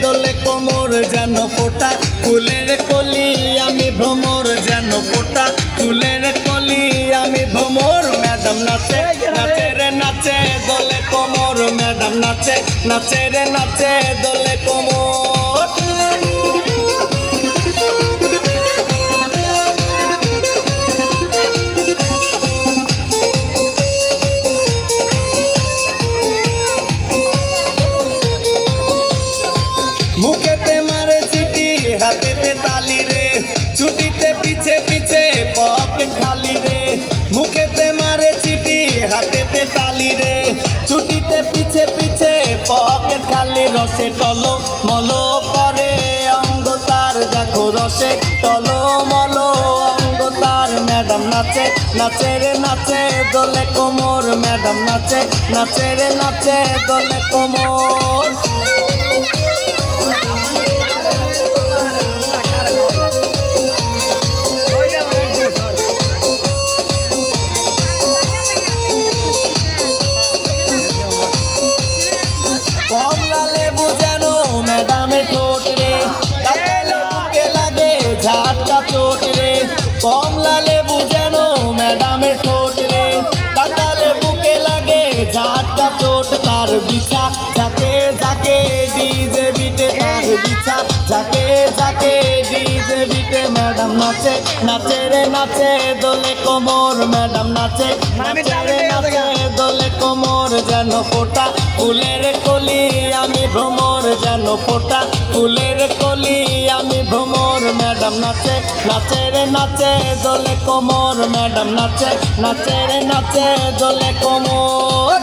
দোলে কোমর যেন ফোটা ফুলের কলি আমি ভ্রমর যেন ফোটা ফুলের কলি আমি ভ্রমর ম্যাডাম নাচে নাচে রে নাচে দোলে কোমর ম্যাডাম নাচে নাচে রে নাচে দোলে কোমর মুখেতে মারে চিঠি হাতেতে তালি রে ছুটিতে পিছে পিছে পকেট খালি রে মুখেতে মারে চিঠি হাতেতে তালি রে ছুটিতে পিছে পিছে পকেট খালি রসে টলো মলো করে অঙ্গ তার দেখো রসে টলো মলো অঙ্গ তার ম্যাডাম নাচে নাচে রে নাচে দোলে কোমর ম্যাডাম নাচে নাচে রে নাচে দোলে কোমর কমলা লেবু যেন ম্যাডামের ঠোঁট রে বুকে লাগে ঝাটকা চোট রে কমলা লেবু যেন ম্যাডামের ঠোঁট রে কাটালে বুকে লাগে ঝাটকা চোট তার বিছা যাকে যাকে ডিজে বিটে তার বিছা যাকে যাকে ডিজে বিটে ম্যাডাম নাচে নাচে রে নাচে দোলে কোমর ম্যাডাম নাচে নাচে রে নাচে দোলে কোমর যেন ফোটা ফুলের কলি আমি ভ্রমর যেন ফোটা ফুলের কলি আমি ভ্রমর ম্যাডাম নাচে নাচে রে নাচে দোলে কোমর ম্যাডাম নাচে নাচে রে নাচে দোলে কোমর